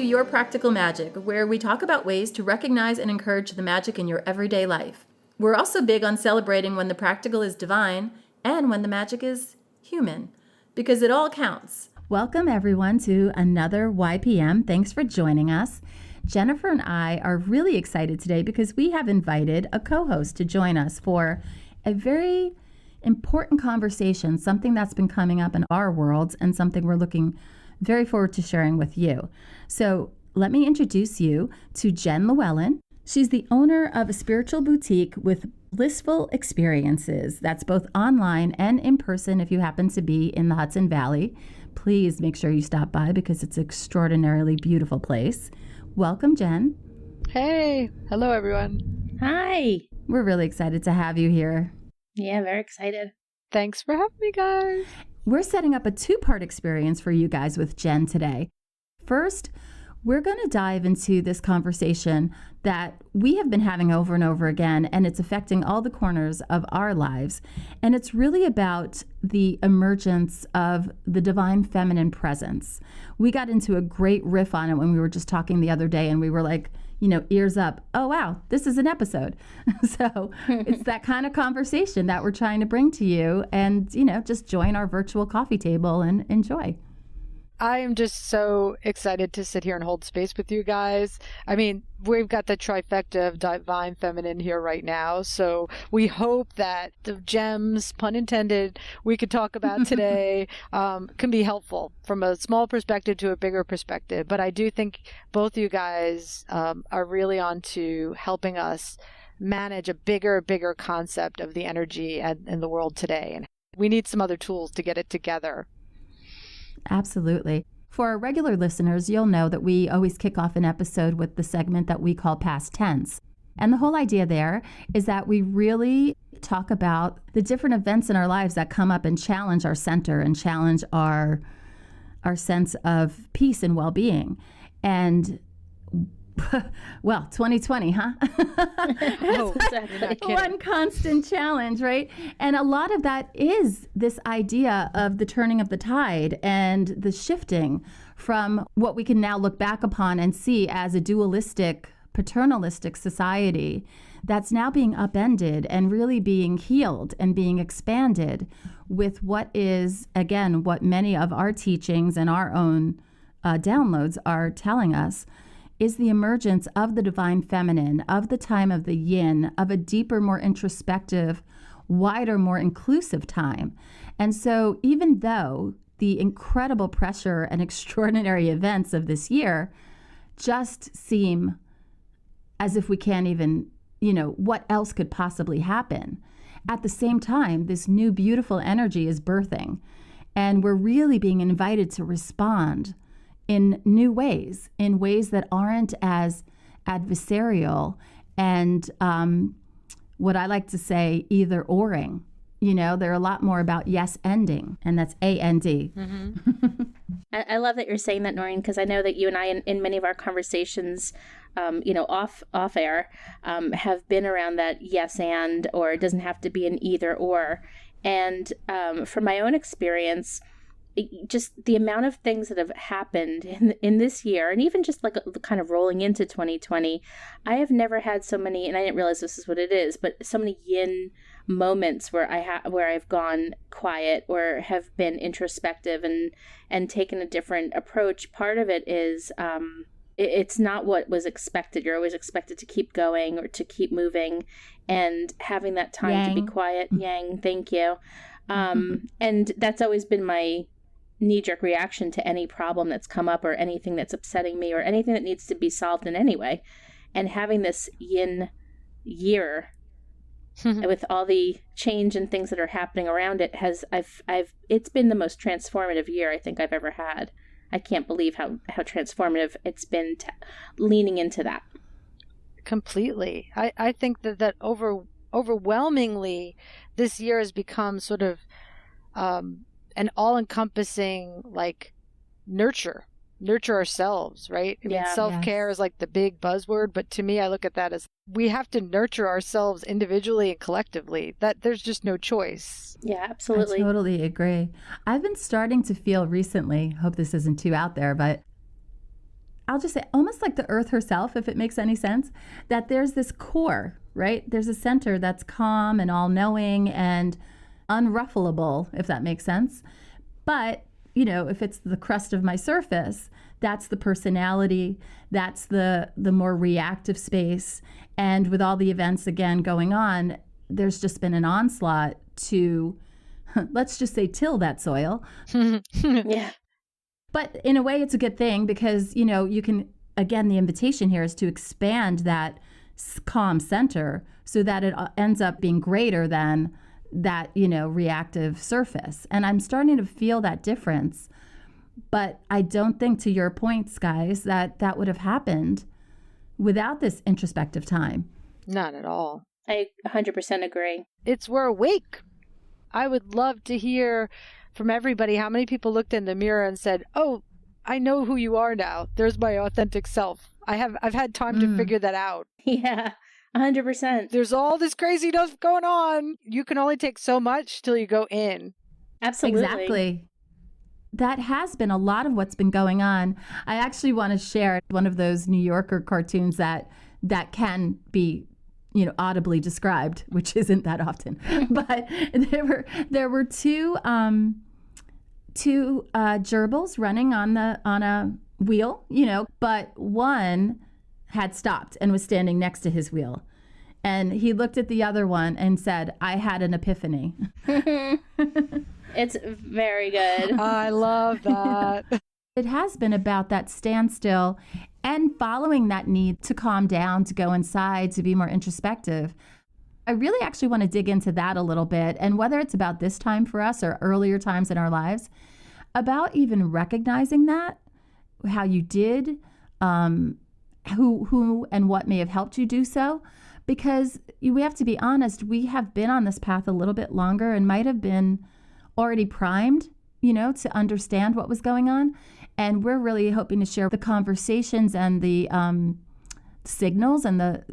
Your Practical Magic, where we talk about ways to recognize and encourage the magic in your everyday life. We're also big on celebrating when the practical is divine and when the magic is human, because it all counts. Welcome, everyone, to another YPM. Thanks for joining us. Jennifer and I are really excited today because we have invited a co-host to join us for a very important conversation, something that's been coming up in our worlds and something we're looking very forward to sharing with you. So let me introduce you to Jen Llewellyn. She's the owner of a spiritual boutique with blissful experiences. That's both online and in person if you happen to be in the Hudson Valley. Please make sure you stop by because it's an extraordinarily beautiful place. Welcome, Jen. Hey. Hello, everyone. Hi. We're really excited to have you here. Yeah, very excited. Thanks for having me, guys. We're setting up a two-part experience for you guys with Jen today. First, we're going to dive into this conversation that we have been having over and over again, and it's affecting all the corners of our lives. And it's really about the emergence of the divine feminine presence. We got into a great riff on it when we were just talking the other day, and we were like, ears up. Oh, wow, this is an episode. So it's that kind of conversation that we're trying to bring to you and, just join our virtual coffee table and enjoy. I am just so excited to sit here and hold space with you guys. I mean, we've got the trifecta of divine feminine here right now. So we hope that the gems, pun intended, we could talk about today can be helpful from a small perspective to a bigger perspective. But I do think both you guys are really on to helping us manage a bigger concept of the energy in the world today. And we need some other tools to get it together. Absolutely. For our regular listeners, you'll know that we always kick off an episode with the segment that we call past tense. And the whole idea there is that we really talk about the different events in our lives that come up and challenge our center and challenge our sense of peace and well-being. And well, 2020, huh? Oh, exactly. One constant challenge, right? And a lot of that is this idea of the turning of the tide and the shifting from what we can now look back upon and see as a dualistic, paternalistic society that's now being upended and really being healed and being expanded with what is, again, what many of our teachings and our own downloads are telling us is the emergence of the divine feminine, of the time of the yin, of a deeper, more introspective, wider, more inclusive time. And so even though the incredible pressure and extraordinary events of this year just seem as if we can't even, what else could possibly happen, at the same time, this new beautiful energy is birthing. And we're really being invited to respond in new ways, in ways that aren't as adversarial and what I like to say, either oring. They're a lot more about yes ending, and that's A-N-D. Mm-hmm. I love that you're saying that, Noreen, because I know that you and I, in many of our conversations, off air, have been around that yes and, or it doesn't have to be an either or. And from my own experience, just the amount of things that have happened in this year, and even just like kind of rolling into 2020, I have never had so many, and I didn't realize this is what it is, but so many yin moments where I've gone quiet or have been introspective and taken a different approach. Part of it is it's not what was expected. You're always expected to keep going or to keep moving, and having that time Yang. to be quiet. Yang, thank you. And that's always been my knee-jerk reaction to any problem that's come up or anything that's upsetting me or anything that needs to be solved in any way. And having this yin year with all the change and things that are happening around it it's been the most transformative year I think I've ever had. I can't believe how transformative it's been leaning into that. Completely. I think that overwhelmingly this year has become sort of an all-encompassing nurture ourselves, right? I mean, self-care is like the big buzzword, but to me, I look at that as we have to nurture ourselves individually and collectively. That there's just no choice. Yeah, absolutely. I totally agree. I've been starting to feel recently, hope this isn't too out there, but I'll just say almost like the earth herself, if it makes any sense, that there's this core, right? There's a center that's calm and all-knowing and unruffleable, if that makes sense. But, if it's the crust of my surface, that's the personality, that's the more reactive space. And with all the events, again, going on, there's just been an onslaught to, let's just say, till that soil. Yeah. But in a way, it's a good thing because, you can, again, the invitation here is to expand that calm center so that it ends up being greater than that, reactive surface. And I'm starting to feel that difference. But I don't think, to your points, guys, that would have happened without this introspective time. Not at all. I 100% agree. We're awake. I would love to hear from everybody how many people looked in the mirror and said, oh, I know who you are now. There's my authentic self. I've had time to figure that out. Yeah, 100%. There's all this crazy stuff going on. You can only take so much till you go in. Absolutely. Exactly. That has been a lot of what's been going on. I actually want to share one of those New Yorker cartoons that can be, audibly described, which isn't that often. But there were two gerbils running on a wheel, but one had stopped and was standing next to his wheel. And he looked at the other one and said, I had an epiphany. It's very good. I love that. It has been about that standstill and following that need to calm down, to go inside, to be more introspective. I really actually want to dig into that a little bit, and whether it's about this time for us or earlier times in our lives, about even recognizing that, how you did, who and what may have helped you do so. Because we have to be honest, we have been on this path a little bit longer and might have been already primed, to understand what was going on. And we're really hoping to share the conversations and the signals and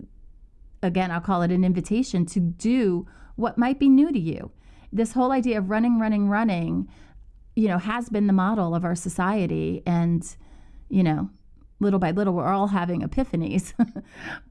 again, I'll call it an invitation to do what might be new to you. This whole idea of running, has been the model of our society. And, little by little, we're all having epiphanies.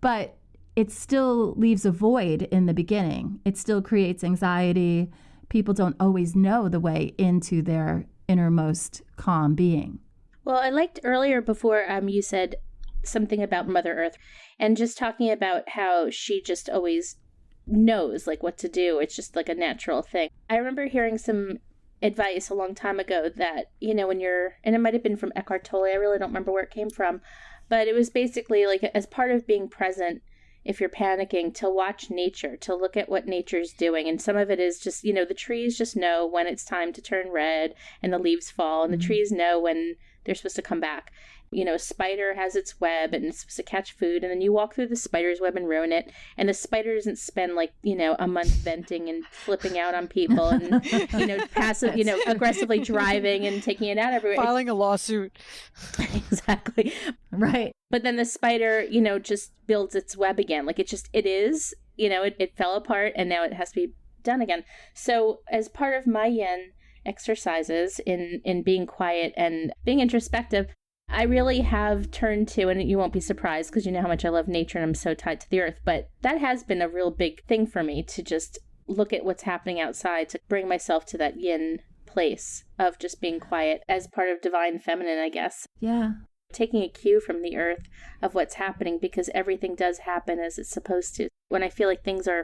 But it still leaves a void in the beginning. It still creates anxiety. People don't always know the way into their innermost calm being. Well, I liked earlier before you said something about Mother Earth and just talking about how she just always knows like what to do. It's just like a natural thing. I remember hearing some advice a long time ago that, when and it might have been from Eckhart Tolle, I really don't remember where it came from, but it was basically like as part of being present, if you're panicking, to watch nature, to look at what nature's doing. And some of it is just, the trees just know when it's time to turn red and the leaves fall, and the trees know when they're supposed to come back. A spider has its web and it's supposed to catch food, and then you walk through the spider's web and ruin it. And the spider doesn't spend a month venting and flipping out on people and, passive, aggressively driving and taking it out everywhere. Filing a lawsuit. Exactly. Right. But then the spider, just builds its web again. Like it is, it fell apart and now it has to be done again. So as part of my yin exercises in being quiet and being introspective, I really have turned to, and you won't be surprised because you know how much I love nature and I'm so tied to the earth, but that has been a real big thing for me, to just look at what's happening outside, to bring myself to that yin place of just being quiet as part of divine feminine, I guess. Yeah. Taking a cue from the earth of what's happening, because everything does happen as it's supposed to. When I feel like things are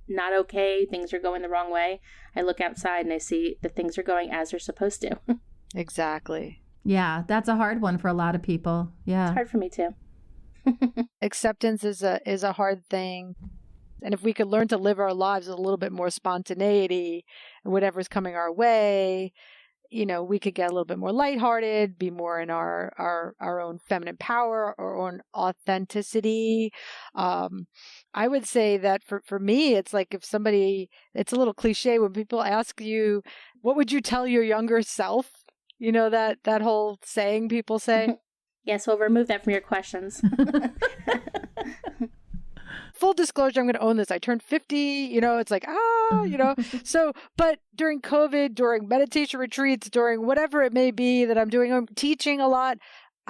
not okay, things are going the wrong way, I look outside and I see that things are going as they're supposed to. Exactly. Yeah, that's a hard one for a lot of people. Yeah. It's hard for me too. Acceptance is a hard thing. And if we could learn to live our lives with a little bit more spontaneity and whatever's coming our way, we could get a little bit more lighthearted, be more in our own feminine power, our own authenticity. I would say that for me, it's like it's a little cliche when people ask you, what would you tell your younger self? That whole saying people say. Yes, we'll remove that from your questions. Full disclosure, I'm going to own this. I turned 50, it's like, So, but during COVID, during meditation retreats, during whatever it may be that I'm doing, I'm teaching a lot.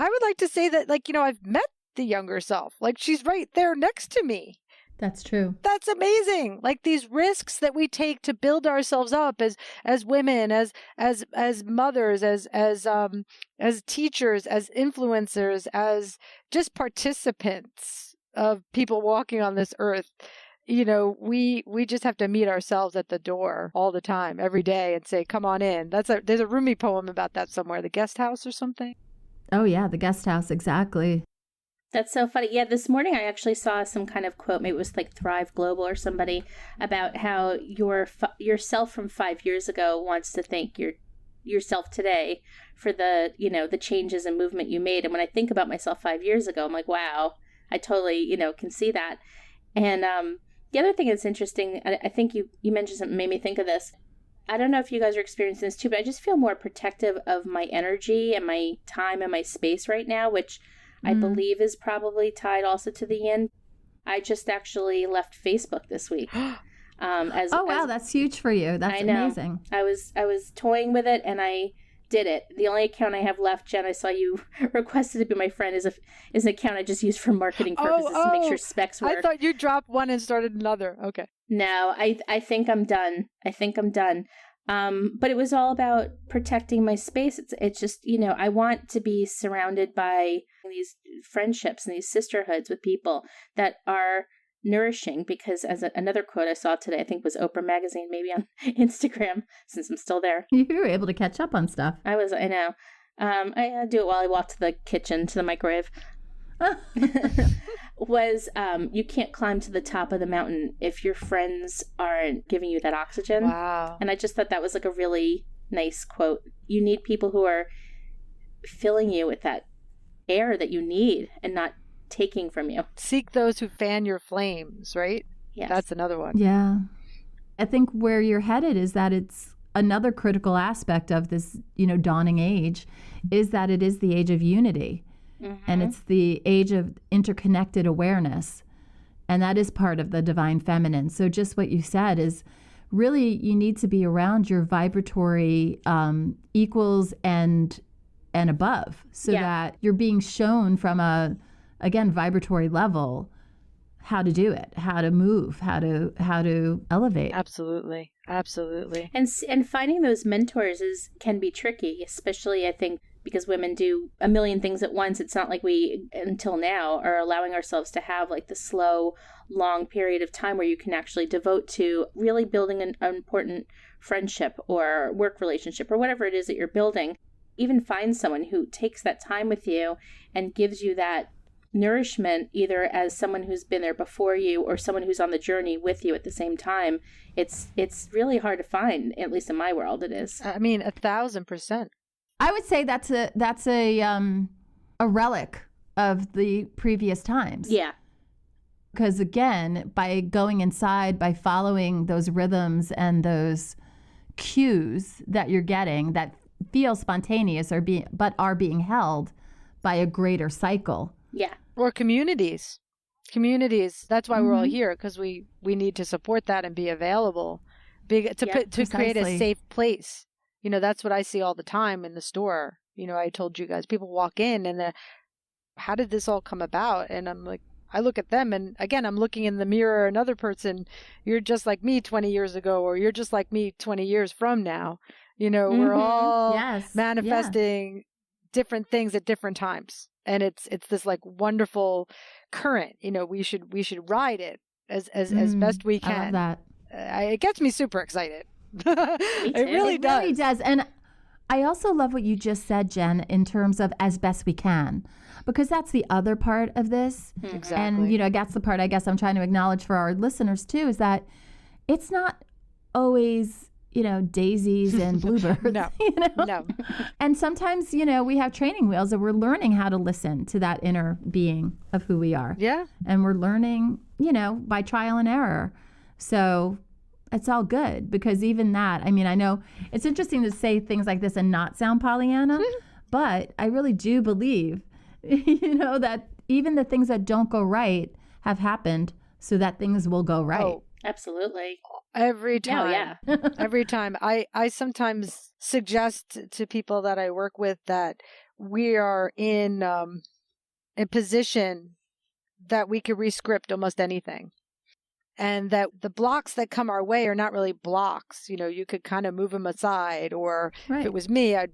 I would like to say that, like, I've met the younger self. Like, she's right there next to me. That's true. That's amazing. Like, these risks that we take to build ourselves up as women, as mothers, as teachers, as influencers, as just participants of people walking on this earth. We just have to meet ourselves at the door all the time, every day, and say, "Come on in." There's a Rumi poem about that somewhere, the guest house or something. Oh yeah, the guest house, exactly. That's so funny. Yeah, this morning I actually saw some kind of quote, maybe it was like Thrive Global or somebody, about how yourself from 5 years ago wants to thank yourself today for the changes and movement you made. And when I think about myself 5 years ago, I'm like, wow, I totally, can see that. And the other thing that's interesting, I think you mentioned something made me think of this. I don't know if you guys are experiencing this too, but I just feel more protective of my energy and my time and my space right now, which I believe is probably tied also to the yin. I just actually left Facebook this week. Wow, that's huge for you. That's amazing. I was toying with it and I did it. The only account I have left, Jen, I saw you requested to be my friend, is an account I just use for marketing purposes to make sure specs work. I thought you dropped one and started another. Okay. No, I think I'm done. But it was all about protecting my space. It's just, I want to be surrounded by these friendships and these sisterhoods with people that are nourishing, because as another quote I saw today, I think was Oprah magazine, maybe on Instagram, since I'm still there. You were able to catch up on stuff. I know. I do it while I walk to the kitchen, to the microwave. Was you can't climb to the top of the mountain if your friends aren't giving you that oxygen. Wow. And I just thought that was like a really nice quote. You need people who are filling you with that air that you need and not taking from you. Seek those who fan your flames, right? Yes. That's another one. Yeah. I think where you're headed is that it's another critical aspect of this, dawning age, is that it is the age of unity. Mm-hmm. And it's the age of interconnected awareness. And that is part of the divine feminine. So just what you said is really you need to be around your vibratory equals and above, so that you're being shown from a, again, vibratory level how to do it, how to move, how to elevate. Absolutely. And finding those mentors can be tricky, especially I think because women do a million things at once. It's not like we, until now, are allowing ourselves to have like the slow, long period of time where you can actually devote to really building an important friendship or work relationship or whatever it is that you're building. Even find someone who takes that time with you and gives you that nourishment, either as someone who's been there before you or someone who's on the journey with you at the same time. It's really hard to find, at least in my world it is. I mean, 1,000%. I would say that's a relic of the previous times. Yeah. Because again, by going inside, by following those rhythms and those cues that you're getting that feel spontaneous but are being held by a greater cycle. Yeah. Or communities. That's why we're all here, because we need to support that and be available to create a safe place. That's what I see all the time in the store. I told you guys, people walk in and how did this all come about? And I'm like, I look at them and again, I'm looking in the mirror, another person, you're just like me 20 years ago, or you're just like me 20 years from now. We're all manifesting different things at different times. And it's this like wonderful current, we should ride it as best we can. I love that. It gets me super excited. It really does. And I also love what you just said, Jen, in terms of as best we can, because that's the other part of this. Exactly. And, that's the part I guess I'm trying to acknowledge for our listeners too, is that it's not always, daisies and bluebirds. No. And sometimes, we have training wheels and we're learning how to listen to that inner being of who we are. Yeah. And we're learning, by trial and error. So it's all good, because even that, I know it's interesting to say things like this and not sound Pollyanna, but I really do believe, that even the things that don't go right have happened so that things will go right. Oh, absolutely. Every time. Oh, yeah. Every time. I sometimes suggest to people that I work with that we are in a position that we could rescript almost anything. And that the blocks that come our way are not really blocks. You know, you could kind of move them aside, or if it was me, I'd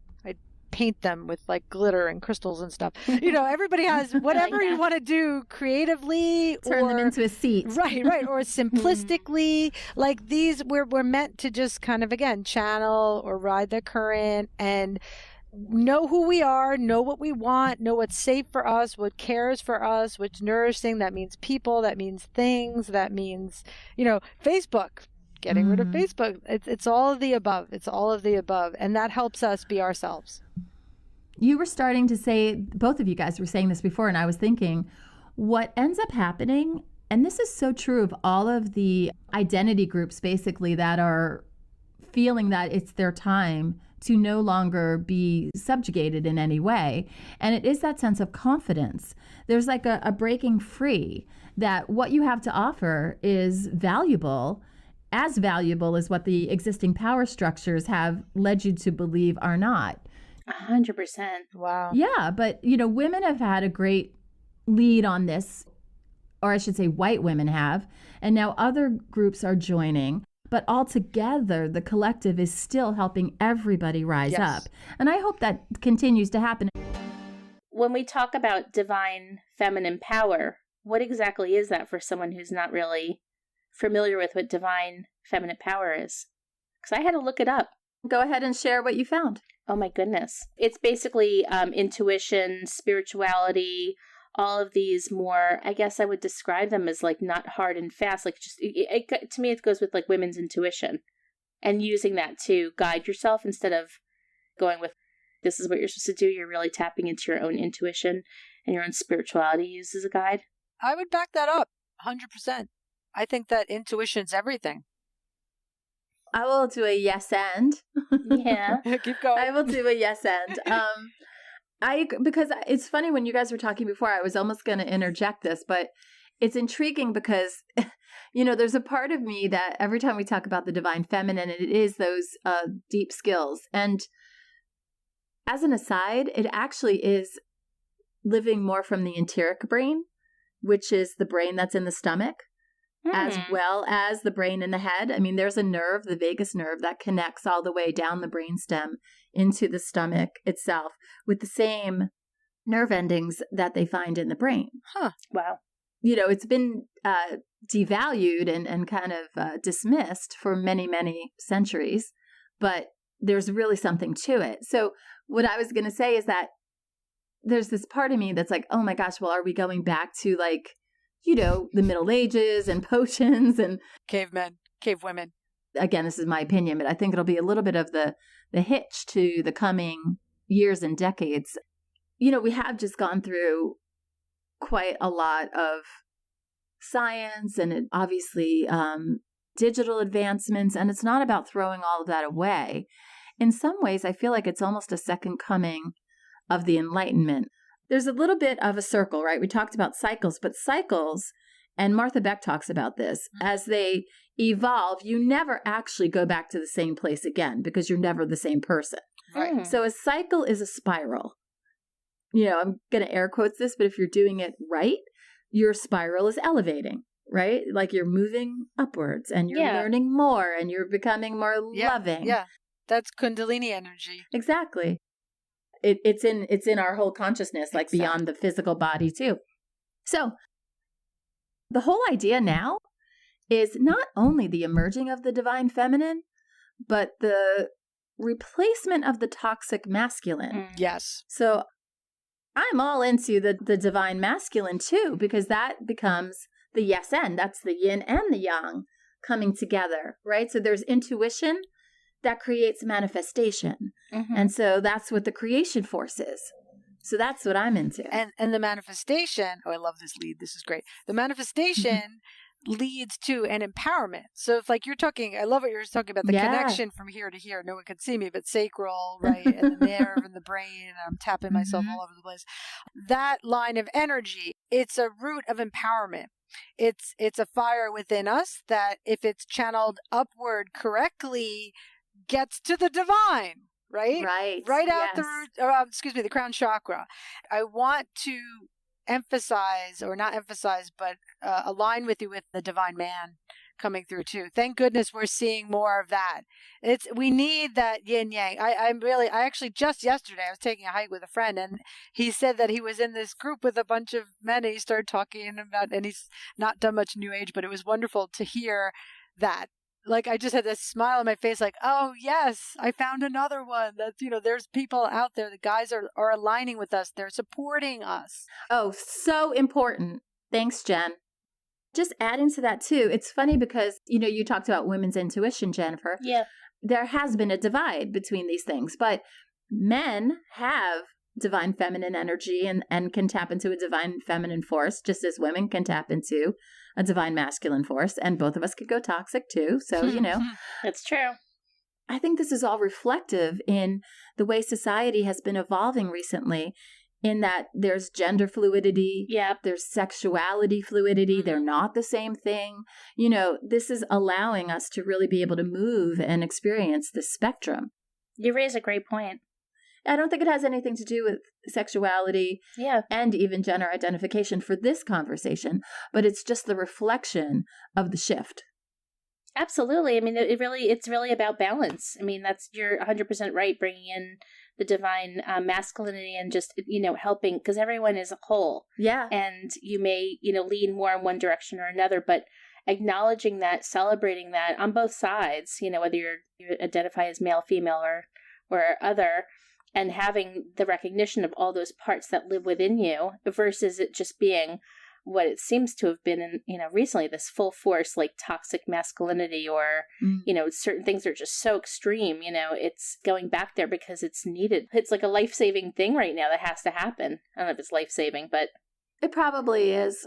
paint them with like glitter and crystals and stuff. You know, everybody has whatever you want to do creatively. Turn them into a seat. Right. Or simplistically. Like these, we're meant to just kind of, again, channel or ride the current and know who we are, know what we want, know what's safe for us, what cares for us, what's nourishing. That means people, that means things, that means, you know, Facebook. Getting rid of Facebook. It's all of the above. It's all of the above. And that helps us be ourselves. You were starting to say, both of you guys were saying this before, and I was thinking, what ends up happening, and this is so true of all of the identity groups, basically, that are feeling that it's their time to no longer be subjugated in any way. And it is that sense of confidence. There's like a breaking free that what you have to offer is valuable, as valuable as what the existing power structures have led you to believe are not. 100%. Wow. Yeah, but you know, women have had a great lead on this, or I should say white women have, and now other groups are joining. But altogether, the collective is still helping everybody rise up. And I hope that continues to happen. When we talk about divine feminine power, what exactly is that for someone who's not really familiar with what divine feminine power is? Because I had to look it up. Go ahead and share what you found. Oh my goodness. It's basically intuition, spirituality, all of these more, I guess I would describe them as like not hard and fast, like just, to me it goes with like women's intuition and using that to guide yourself instead of going with this is what you're supposed to do. You're really tapping into your own intuition and your own spirituality used as a guide. I would back that up 100%. I think that intuition's everything. I will do a yes and. Yeah. Keep going. I will do a yes and. Because it's funny when you guys were talking before, I was almost going to interject this, but it's intriguing because, you know, there's a part of me that every time we talk about the divine feminine, it is those deep skills. And as an aside, it actually is living more from the enteric brain, which is the brain that's in the stomach, as well as the brain in the head. I mean, there's a nerve, the vagus nerve, that connects all the way down the brainstem into the stomach itself with the same nerve endings that they find in the brain. Huh. Wow. You know, it's been devalued and kind of dismissed for many, many centuries, but there's really something to it. So what I was going to say is that there's this part of me that's like, oh my gosh, well, are we going back to like, you know, the Middle Ages and potions and cavemen, cave women. Again, this is my opinion, but I think it'll be a little bit of the hitch to the coming years and decades. You know, we have just gone through quite a lot of science and obviously digital advancements, and it's not about throwing all of that away. In some ways, I feel like it's almost a second coming of the Enlightenment. There's a little bit of a circle, right? We talked about cycles, but cycles, and Martha Beck talks about this, as they evolve, you never actually go back to the same place again because you're never the same person. Right. So a cycle is a spiral. You know, I'm going to air quotes this, but if you're doing it right, your spiral is elevating, right? Like you're moving upwards and you're learning more and you're becoming more loving. Yeah, that's Kundalini energy. Exactly. It's in our whole consciousness, like beyond the physical body too. So the whole idea now is not only the emerging of the divine feminine, but the replacement of the toxic masculine. Yes. So I'm all into the divine masculine too, because that becomes the yes and. That's the yin and the yang coming together, right? So there's intuition that creates manifestation. And so that's what the creation force is. So that's what I'm into. And the manifestation, oh, I love this lead. This is great. The manifestation leads to an empowerment. So if like you're talking, I love what you're talking about, the connection from here to here. No one can see me, but sacral, right? And the nerve and the brain. And I'm tapping myself all over the place. That line of energy, it's a root of empowerment. It's a fire within us that if it's channeled upward correctly, gets to the divine. right? Right out Yes. the crown chakra. I want to emphasize, or not emphasize, but align with you with the divine man coming through too. Thank goodness we're seeing more of that. We need that yin yang. I actually just yesterday I was taking a hike with a friend, and he said that he was in this group with a bunch of men, and he started talking about, and he's not done much New Age, but it was wonderful to hear that. Like, I just had this smile on my face, like, oh yes, I found another one. That, there's people out there, the guys are aligning with us. They're supporting us. Oh, so important. Thanks, Jen. Just adding to that too, it's funny because, you talked about women's intuition, Jennifer. Yeah. There has been a divide between these things, but men have divine feminine energy and can tap into a divine feminine force, just as women can tap into a divine masculine force. And both of us could go toxic too. So, That's true. I think this is all reflective in the way society has been evolving recently, in that there's gender fluidity, there's sexuality fluidity, they're not the same thing. This is allowing us to really be able to move and experience the spectrum. You raise a great point. I don't think it has anything to do with sexuality and even gender identification for this conversation, but it's just the reflection of the shift. Absolutely. I mean, it's really about balance. I mean, you're 100% right, bringing in the divine masculinity and just, helping, because everyone is a whole. Yeah. And you may, lean more in one direction or another, but acknowledging that, celebrating that on both sides, whether you identify as male, female, or other, and having the recognition of all those parts that live within you versus it just being what it seems to have been in, recently, this full force, like toxic masculinity, or, certain things are just so extreme, it's going back there because it's needed. It's like a life-saving thing right now that has to happen. I don't know if it's life-saving, but it probably is.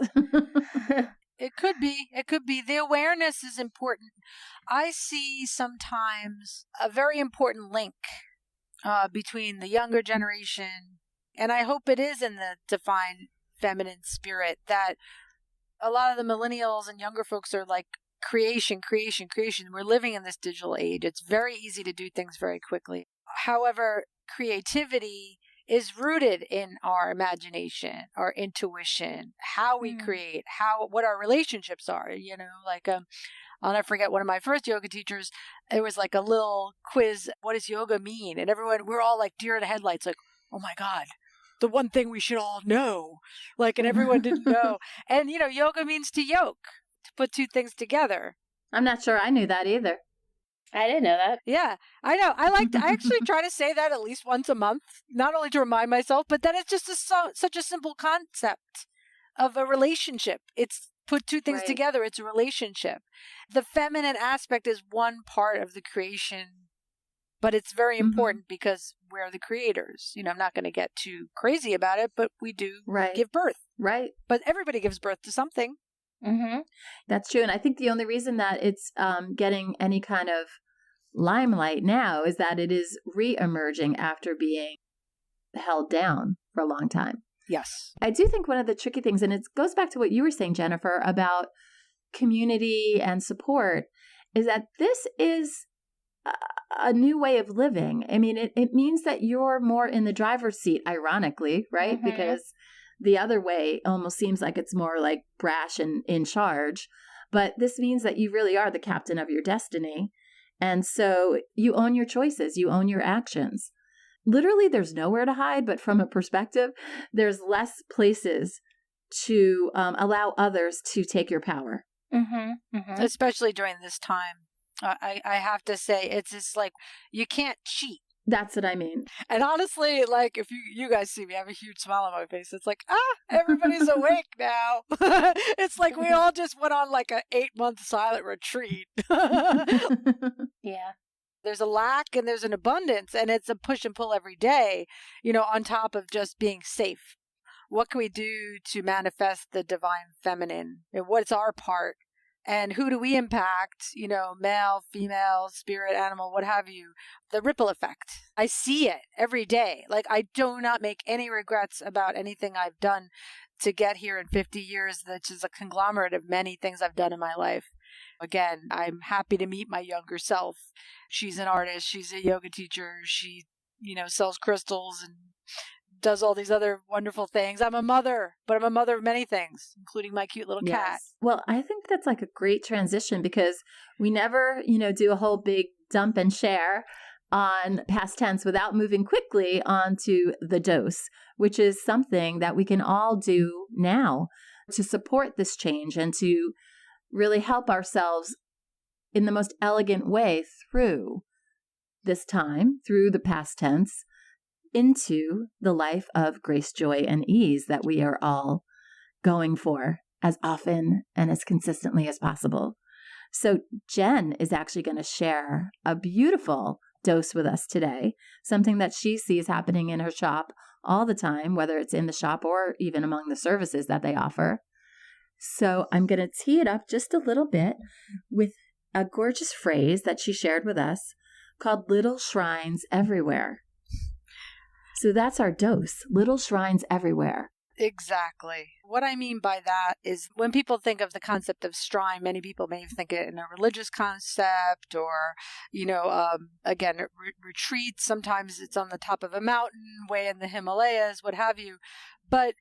It could be. The awareness is important. I see sometimes a very important link between the younger generation, and I hope it is in the divine feminine spirit, that a lot of the millennials and younger folks are like creation. We're living in this digital age. It's very easy to do things very quickly. However, creativity is rooted in our imagination, our intuition, how we create, what our relationships are, I'll never forget one of my first yoga teachers. It was like a little quiz. What does yoga mean? And we're all like deer in the headlights, like, oh my God, the one thing we should all know. And everyone didn't know. And, yoga means to yoke, to put two things together. I'm not sure I knew that either. I didn't know that. Yeah, I know. I actually try to say that at least once a month, not only to remind myself, but that it's just such a simple concept of a relationship. It's put two things together. It's a relationship. The feminine aspect is one part of the creation, but it's very important because we're the creators. I'm not going to get too crazy about it, but we do give birth. Right. But everybody gives birth to something. Mm-hmm. That's true. And I think the only reason that it's getting any kind of limelight now is that it is re-emerging after being held down for a long time. Yes. I do think one of the tricky things, and it goes back to what you were saying, Jennifer, about community and support, is that this is a new way of living. I mean, it means that you're more in the driver's seat, ironically, right? Mm-hmm. Because the other way almost seems like it's more like brash and in charge. But this means that you really are the captain of your destiny. And so you own your choices, you own your actions. Literally, there's nowhere to hide, but from a perspective, there's less places to allow others to take your power. Mm-hmm. Mm-hmm. Especially during this time. I have to say, it's just like, you can't cheat. That's what I mean. And honestly, like, if you guys see me, I have a huge smile on my face. It's like, everybody's awake now. It's like we all just went on like an 8-month silent retreat. Yeah. There's a lack and there's an abundance, and it's a push and pull every day, on top of just being safe. What can we do to manifest the divine feminine? And what's our part? And who do we impact? Male, female, spirit, animal, what have you. The ripple effect. I see it every day. Like, I do not make any regrets about anything I've done to get here in 50 years, that is a conglomerate of many things I've done in my life. Again, I'm happy to meet my younger self. She's an artist. She's a yoga teacher. She, sells crystals and does all these other wonderful things. I'm a mother, but I'm a mother of many things, including my cute little cat. Well, I think that's like a great transition because we never, do a whole big dump and share on past tense without moving quickly onto the dose, which is something that we can all do now to support this change and to really help ourselves in the most elegant way through this time, through the past tense, into the life of grace, joy, and ease that we are all going for as often and as consistently as possible. So Jen is actually going to share a beautiful dose with us today, something that she sees happening in her shop all the time, whether it's in the shop or even among the services that they offer. So I'm going to tee it up just a little bit with a gorgeous phrase that she shared with us called little shrines everywhere. So that's our dose, little shrines everywhere. Exactly. What I mean by that is when people think of the concept of shrine, many people may think it in a religious concept or, retreat. Sometimes it's on the top of a mountain, way in the Himalayas, what have you. But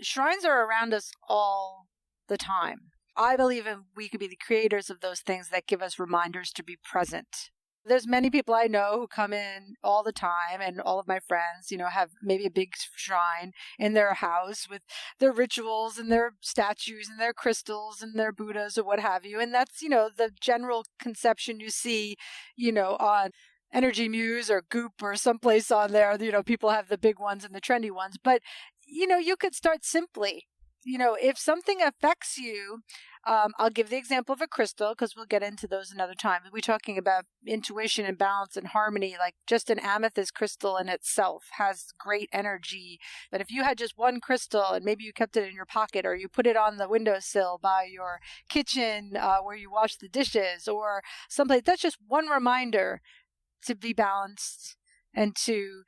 shrines are around us all the time. I believe we could be the creators of those things that give us reminders to be present. There's many people I know who come in all the time, and all of my friends, have maybe a big shrine in their house with their rituals and their statues and their crystals and their Buddhas or what have you. And that's, the general conception you see, on Energy Muse or Goop or someplace on there. People have the big ones and the trendy ones. But, you could start simply. If something affects you, I'll give the example of a crystal because we'll get into those another time. We're talking about intuition and balance and harmony. Like just an amethyst crystal in itself has great energy. But if you had just one crystal and maybe you kept it in your pocket or you put it on the windowsill by your kitchen where you wash the dishes or someplace, that's just one reminder to be balanced and to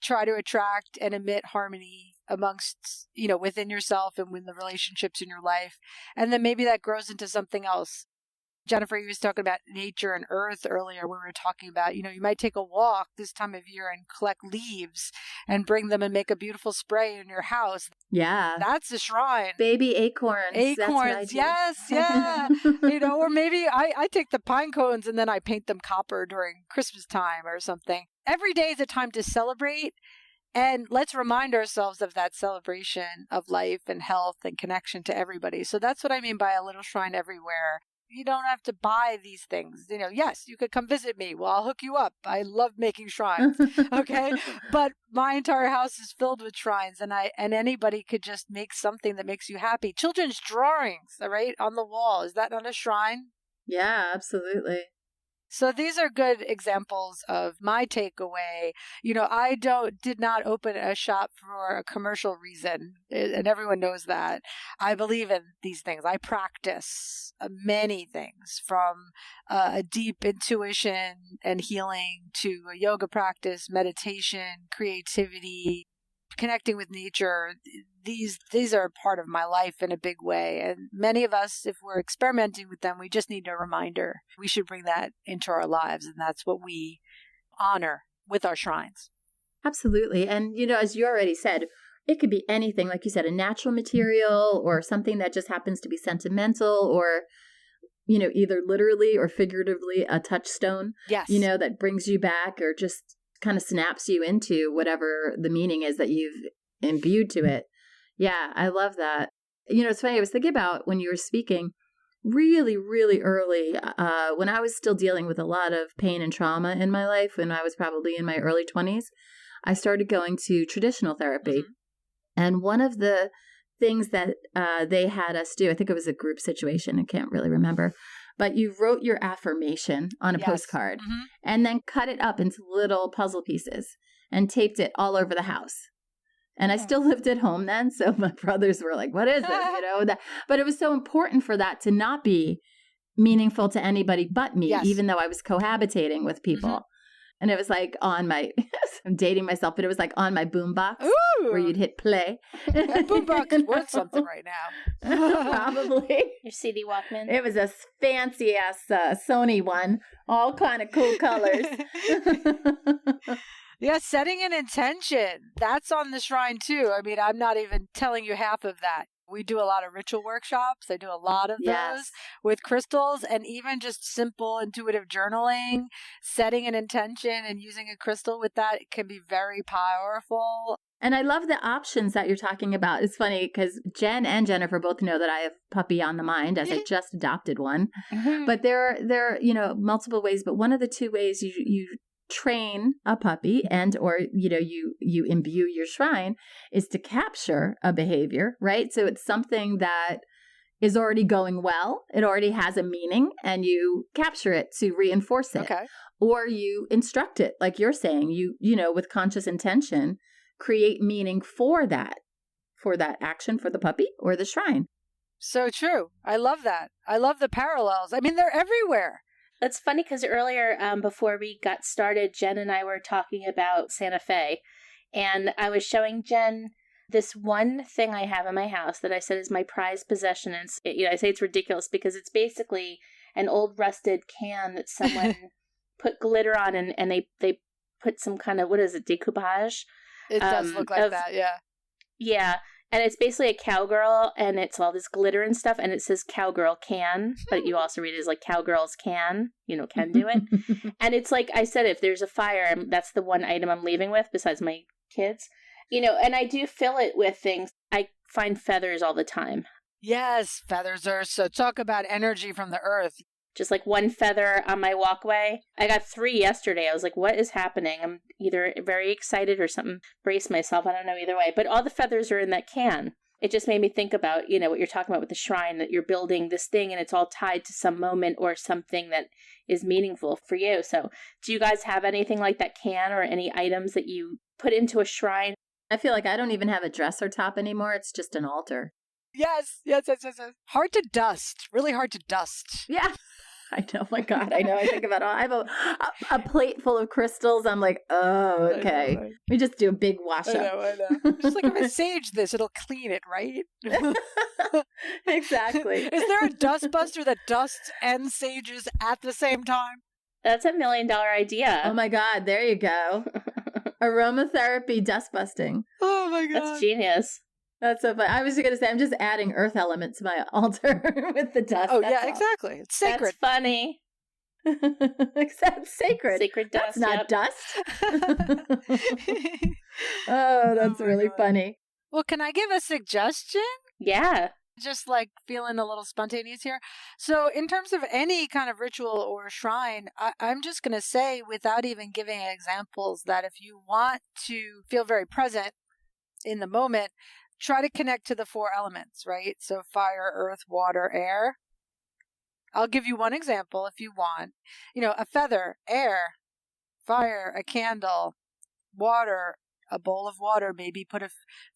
try to attract and emit harmony amongst, within yourself and within the relationships in your life. And then maybe that grows into something else. Jennifer, you was talking about nature and earth earlier when we were talking about, you might take a walk this time of year and collect leaves and bring them and make a beautiful spray in your house. Yeah. That's a shrine. Baby acorns. Acorns, yes, yeah. Or maybe I take the pine cones and then I paint them copper during Christmas time or something. Every day is a time to celebrate. And let's remind ourselves of that celebration of life and health and connection to everybody. So that's what I mean by a little shrine everywhere. You don't have to buy these things. Yes, you could come visit me. Well, I'll hook you up. I love making shrines. Okay. But my entire house is filled with shrines and anybody could just make something that makes you happy. Children's drawings, all right, on the wall. Is that not a shrine? Yeah, absolutely. So these are good examples of my takeaway. I did not open a shop for a commercial reason, and everyone knows that. I believe in these things. I practice many things, from a deep intuition and healing to a yoga practice, meditation, creativity, connecting with nature. These are part of my life in a big way. And many of us, if we're experimenting with them, we just need a reminder. We should bring that into our lives. And that's what we honor with our shrines. Absolutely. And, as you already said, it could be anything, like you said, a natural material or something that just happens to be sentimental or, either literally or figuratively a touchstone, yes, that brings you back or just kind of snaps you into whatever the meaning is that you've imbued to it. Yeah, I love that. It's funny. I was thinking about when you were speaking really, really early, when I was still dealing with a lot of pain and trauma in my life, when I was probably in my early 20s, I started going to traditional therapy. Mm-hmm. And one of the things that they had us do, I think it was a group situation, I can't really remember, but you wrote your affirmation on a postcard and then cut it up into little puzzle pieces and taped it all over the house. And I still lived at home then, so my brothers were like, what is this? But it was so important for that to not be meaningful to anybody but me, even though I was cohabitating with people. And it was like on my, I'm dating myself, but it was like on my boombox where you'd hit play. That boombox is worth something right now. Probably. Your CD Walkman. It was a fancy ass Sony one, all kind of cool colors. Yeah, setting an intention. That's on the shrine too. I mean, I'm not even telling you half of that. We do a lot of ritual workshops. I do a lot of those with crystals, and even just simple intuitive journaling, setting an intention and using a crystal with that can be very powerful. And I love the options that you're talking about. It's funny because Jen and Jennifer both know that I have puppy on the mind as I just adopted one. But there are, multiple ways. But one of the two ways you train a puppy and or you imbue your shrine is to capture a behavior, right? So it's something that is already going well, it already has a meaning, and you capture it to reinforce it. Okay. Or you instruct it, like you're saying, you with conscious intention create meaning for that action for the puppy or the shrine. So true. I love that. I love the parallels. I mean, they're everywhere. That's funny because earlier, before we got started, Jen and I were talking about Santa Fe, and I was showing Jen this one thing I have in my house that I said is my prized possession. And I say it's ridiculous because it's basically an old rusted can that someone put glitter on, and they put some kind of, what is it, decoupage? It does look like that, yeah. Yeah. And it's basically a cowgirl, and it's all this glitter and stuff, and it says cowgirl can, but you also read it as like cowgirls can do it. And it's like I said, if there's a fire, that's the one item I'm leaving with besides my kids. And I do fill it with things. I find feathers all the time. Yes, feathers are, so talk about energy from the earth. Just like one feather on my walkway. I got 3 yesterday. I was like, what is happening? I'm either very excited or something. Brace myself. I don't know either way. But all the feathers are in that can. It just made me think about, what you're talking about with the shrine, that you're building this thing and it's all tied to some moment or something that is meaningful for you. So do you guys have anything like that can or any items that you put into a shrine? I feel like I don't even have a dresser top anymore. It's just an altar. Yes. Hard to dust. Really hard to dust. Yeah. I know. My God, I know. I think about it. I have a plate full of crystals. I'm like, oh, okay. I know, right? We just do a big wash up. I know. Just like if I sage this, it'll clean it, right? Exactly. Is there a dust buster that dusts and sages at the same time? That's $1 million idea. Oh my God, there you go. Aromatherapy dust busting. Oh my God. That's genius. That's so fun. I was going to say, I'm just adding earth element to my altar with the dust. Oh, that's yeah, all. exactly. It's sacred. That's funny. Except sacred. Sacred dust. That's not dust. Oh, that's really funny. Well, can I give a suggestion? Yeah. Just like feeling a little spontaneous here. So in terms of any kind of ritual or shrine, I'm just going to say, without even giving examples, that if you want to feel very present in the moment, try to connect to the 4 elements, right? So fire, earth, water, air. I'll give you one example if you want. A feather, air, fire, a candle, water, a bowl of water, maybe put a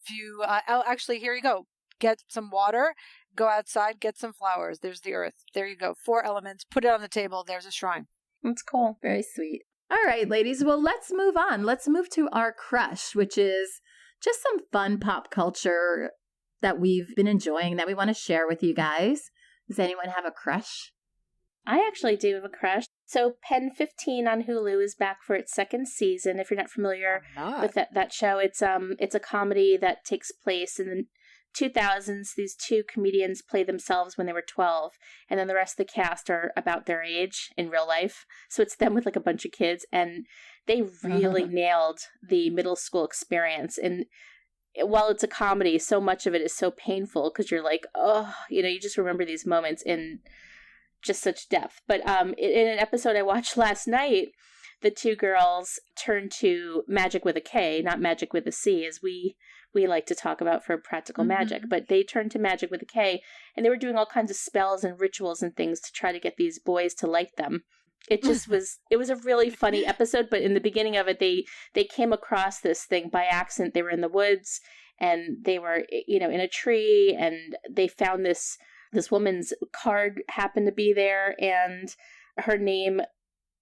few, actually, here you go. Get some water, go outside, get some flowers. There's the earth. There you go. 4 elements. Put it on the table. There's a shrine. That's cool. Very sweet. All right, ladies. Well, let's move on. Let's move to our crush, which is just some fun pop culture that we've been enjoying that we want to share with you guys. Does anyone have a crush? I actually do have a crush. So Pen 15 on Hulu is back for its 2nd season. If you're not familiar with that show, it's a comedy that takes place in the 2000s. These 2 comedians play themselves when they were 12, and then the rest of the cast are about their age in real life. So it's them with like a bunch of kids, and they really nailed the middle school experience. And while it's a comedy, so much of it is so painful because you're like, oh, you just remember these moments in just such depth. But in an episode I watched last night, the 2 girls turned to magic with a K, not magic with a C, as we like to talk about for practical magic. But they turned to magic with a K, and they were doing all kinds of spells and rituals and things to try to get these boys to like them. It just was a really funny episode. But in the beginning of it, they came across this thing by accident. They were in the woods, and they were, in a tree, and they found this woman's card happened to be there, and her name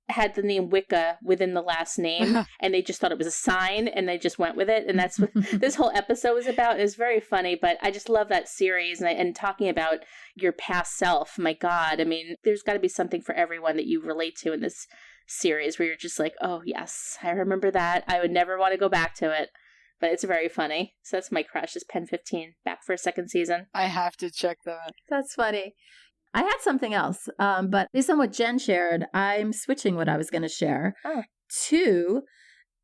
had the name Wicca within the last name, and they just thought it was a sign, and they just went with it. And that's what this whole episode was about. It was very funny, but I just love that series. And talking about your past self, my God, I mean, there's got to be something for everyone that you relate to in this series where you're just like, oh, yes, I remember that. I would never want to go back to it. But it's very funny. So that's my crush, is Pen 15, back for a second season. I have to check that. That's funny. I had something else, but based on what Jen shared, I'm switching what I was going to share to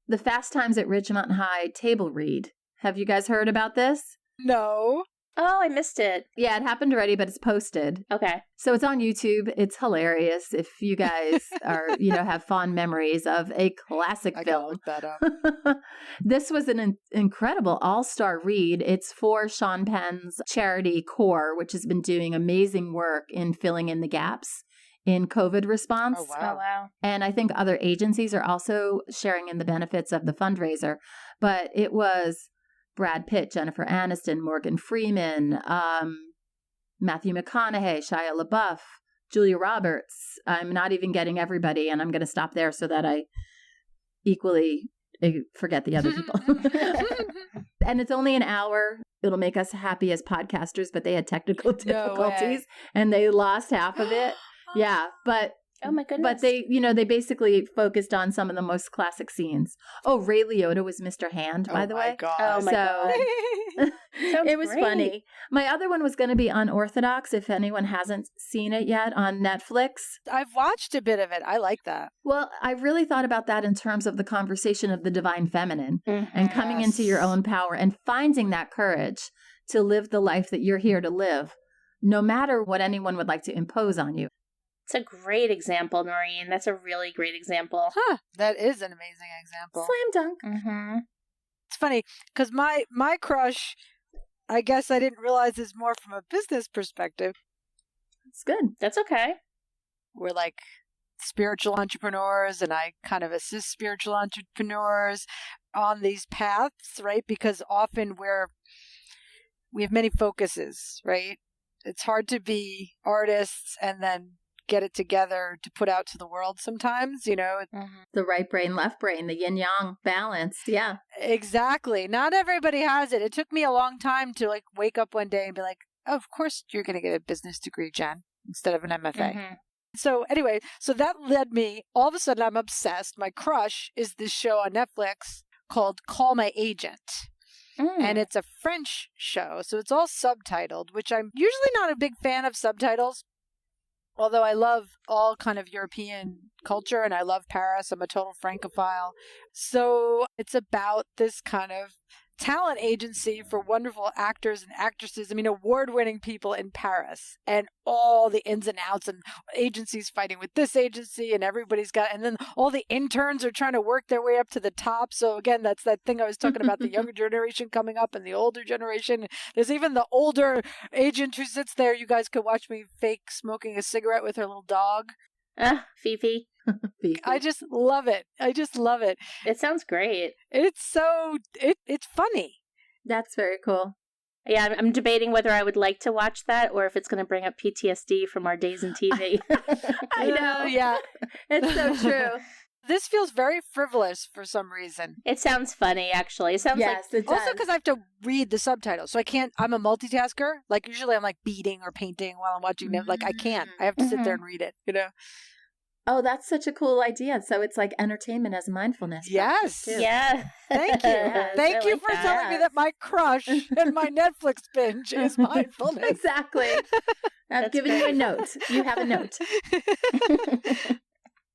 the Fast Times at Ridgemont High table read. Have you guys heard about this? No. Oh, I missed it. Yeah, it happened already, but it's posted. Okay. So it's on YouTube. It's hilarious if you guys are, have fond memories of a classic I film. gotta look that up. This was an incredible all-star read. It's for Sean Penn's charity CORE, which has been doing amazing work in filling in the gaps in COVID response. Oh, wow. Oh, wow. And I think other agencies are also sharing in the benefits of the fundraiser. But it was Brad Pitt, Jennifer Aniston, Morgan Freeman, Matthew McConaughey, Shia LaBeouf, Julia Roberts. I'm not even getting everybody, and I'm going to stop there so that I equally forget the other people. And it's only an hour. It'll make us happy as podcasters, but they had technical difficulties and they lost half of it. Yeah, but oh my goodness. But they basically focused on some of the most classic scenes. Oh, Ray Liotta was Mr. Hand, by the way. God. Oh my God. It was great. funny. My other one was going to be Unorthodox, if anyone hasn't seen it yet, on Netflix. I've watched a bit of it. I like that. Well, I really thought about that in terms of the conversation of the divine feminine and coming into your own power and finding that courage to live the life that you're here to live, no matter what anyone would like to impose on you. It's a great example, Noreen. That's a really great example. Huh. That is an amazing example. Slam dunk. Mm-hmm. It's funny because my crush, I guess I didn't realize is more from a business perspective. It's good. That's okay. We're like spiritual entrepreneurs, and I kind of assist spiritual entrepreneurs on these paths, right? Because often we have many focuses, right? It's hard to be artists and then get it together to put out to the world sometimes, The right brain, left brain, the yin yang balance. Yeah. Exactly. Not everybody has it. It took me a long time to wake up one day and be like, oh, of course you're going to get a business degree, Jen, instead of an MFA. Mm-hmm. So anyway, that led me, all of a sudden I'm obsessed. My crush is this show on Netflix called Call My Agent. And it's a French show, so it's all subtitled, which I'm usually not a big fan of subtitles. Although I love all kind of European culture and I love Paris. I'm a total Francophile. So it's about this kind of talent agency for wonderful actors and actresses. I mean, award-winning people in Paris, and all the ins and outs, and agencies fighting with this agency, and and then all the interns are trying to work their way up to the top. So again, that's that thing I was talking about, the younger generation coming up and the older generation. There's even the older agent who sits there. You guys could watch me fake smoking a cigarette with her little dog. Fifi. I just love it. It sounds great. It's funny. That's very cool. Yeah, I'm debating whether I would like to watch that or if it's going to bring up PTSD from our days in TV. I know. Yeah. It's so true. This feels very frivolous for some reason. It sounds funny, actually. It sounds Yes, it does. Also because I have to read the subtitles. So I'm a multitasker. Usually I'm beating or painting while I'm watching it. I can't. I have to sit there and read it, Oh, that's such a cool idea. So it's like entertainment as mindfulness. Yes. Too. Yeah. Thank you. Yes, Thank I you like for that. telling me that my crush and my Netflix binge is mindfulness. Exactly. I've given you a note. You have a note.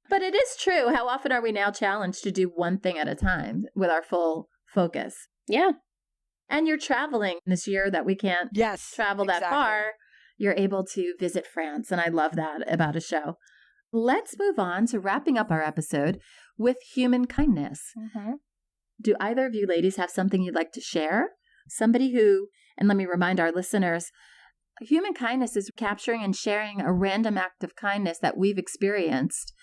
But it is true. How often are we now challenged to do one thing at a time with our full focus? Yeah. And you're traveling this year that we can't travel that far. You're able to visit France. And I love that about a show. Let's move on to wrapping up our episode with human kindness. Mm-hmm. Do either of you ladies have something you'd like to share? Somebody who, and let me remind our listeners, human kindness is capturing and sharing a random act of kindness that we've experienced.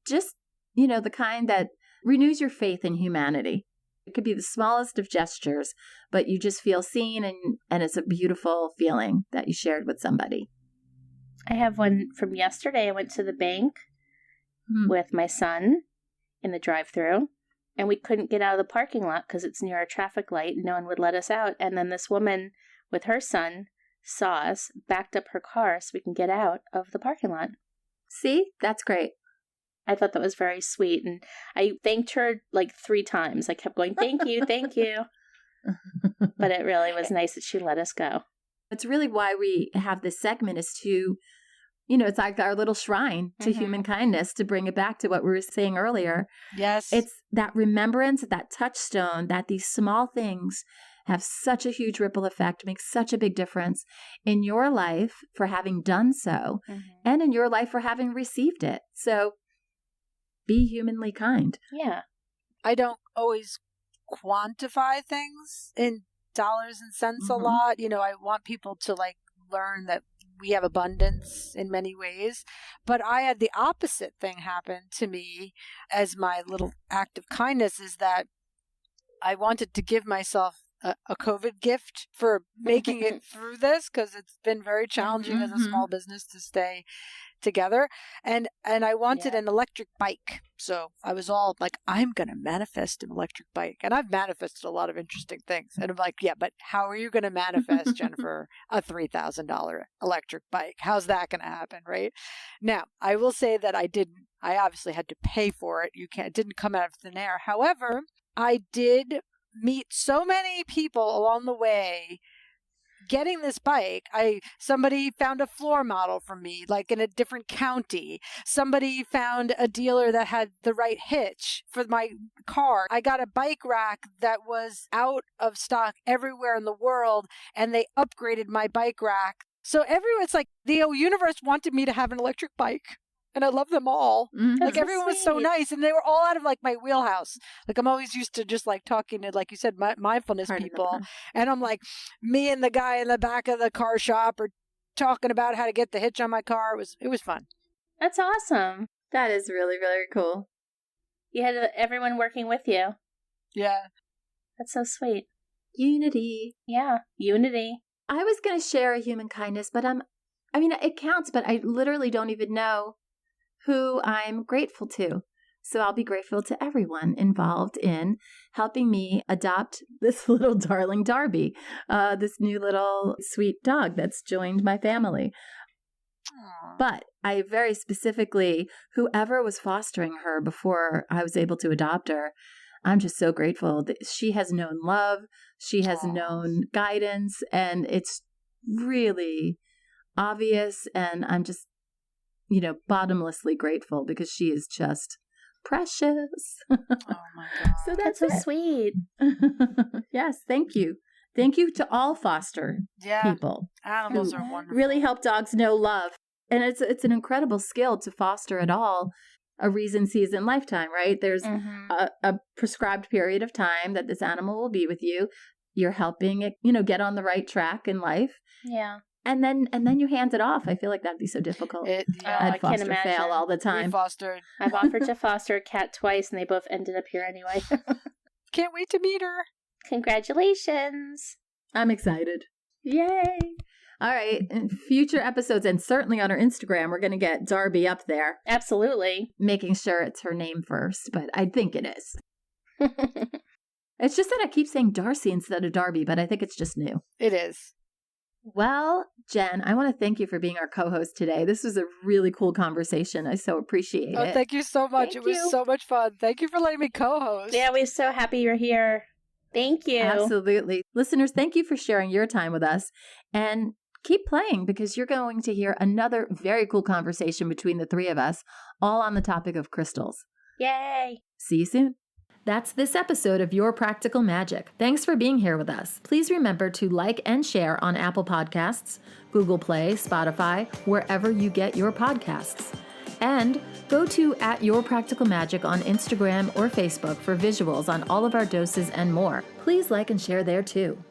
Just, the kind that renews your faith in humanity. It could be the smallest of gestures, but you just feel seen and it's a beautiful feeling that you shared with somebody. I have one from yesterday. I went to the bank with my son in the drive-thru, and we couldn't get out of the parking lot because it's near a traffic light. No one would let us out. And then this woman with her son saw us, backed up her car so we can get out of the parking lot. See, that's great. I thought that was very sweet. And I thanked her like 3 times. I kept going, thank you, thank you. But it really was nice that she let us go. It's really why we have this segment, is to, you know, it's like our little shrine to human kindness, to bring it back to what we were saying earlier. Yes. It's that remembrance, that touchstone, that these small things have such a huge ripple effect, make such a big difference in your life for having done so, and in your life for having received it. So be humanly kind. Yeah. I don't always quantify things in dollars and cents a lot. You know, I want people to like learn that we have abundance in many ways, but I had the opposite thing happen to me as my little act of kindness, is that I wanted to give myself a COVID gift for making it through this, because it's been very challenging as a small business to stay together. And I wanted an electric bike. So I was all like, I'm going to manifest an electric bike. And I've manifested a lot of interesting things. And I'm like, yeah, but how are you going to manifest, Jennifer, a $3,000 electric bike? How's that going to happen? Right now, I will say that I obviously had to pay for it. It didn't come out of thin air. However, I did meet so many people along the way getting this bike. Somebody found a floor model for me, like in a different county. Somebody found a dealer that had the right hitch for my car. I got a bike rack that was out of stock everywhere in the world, and they upgraded my bike rack. So it's like the universe wanted me to have an electric bike. And I love them all. Like, everyone was so nice, and they were all out of like my wheelhouse. Like, I'm always used to just like talking to, like you said, mindfulness people. And I'm like, me and the guy in the back of the car shop are talking about how to get the hitch on my car. It was fun. That's awesome. That is really, really cool. You had everyone working with you. Yeah. That's so sweet. Unity. Yeah. Unity. I was going to share a human kindness, but it counts, but I literally don't even know who I'm grateful to. So I'll be grateful to everyone involved in helping me adopt this little darling Darby, this new little sweet dog that's joined my family. Aww. But I very specifically, whoever was fostering her before I was able to adopt her, I'm just so grateful that she has known love, she has known guidance, and it's really obvious, and I'm just, bottomlessly grateful, because she is just precious. Oh my God. So that's so sweet. Yes, thank you. Thank you to all foster people. Animals are wonderful. Really help dogs know love. And it's an incredible skill to foster at all. A reason, season, lifetime, right? There's a prescribed period of time that this animal will be with you. You're helping it, get on the right track in life. Yeah. And then you hand it off. I feel like that'd be so difficult. I'd foster fail all the time. I've offered to foster a cat twice, and they both ended up here anyway. Can't wait to meet her. Congratulations. I'm excited. Yay. All right. In future episodes, and certainly on our Instagram, we're going to get Darby up there. Absolutely. Making sure it's her name first, but I think it is. It's just that I keep saying Darcy instead of Darby, but I think it's just new. It is. Well, Jen, I want to thank you for being our co-host today. This was a really cool conversation. I so appreciate it. Thank you so much. It was so much fun. Thank you for letting me co-host. Yeah, we're so happy you're here. Thank you. Absolutely. Listeners, thank you for sharing your time with us. And keep playing, because you're going to hear another very cool conversation between the three of us, all on the topic of crystals. Yay. See you soon. That's this episode of Your Practical Magic. Thanks for being here with us. Please remember to like and share on Apple Podcasts, Google Play, Spotify, wherever you get your podcasts. And go to @YourPracticalMagic on Instagram or Facebook for visuals on all of our doses and more. Please like and share there too.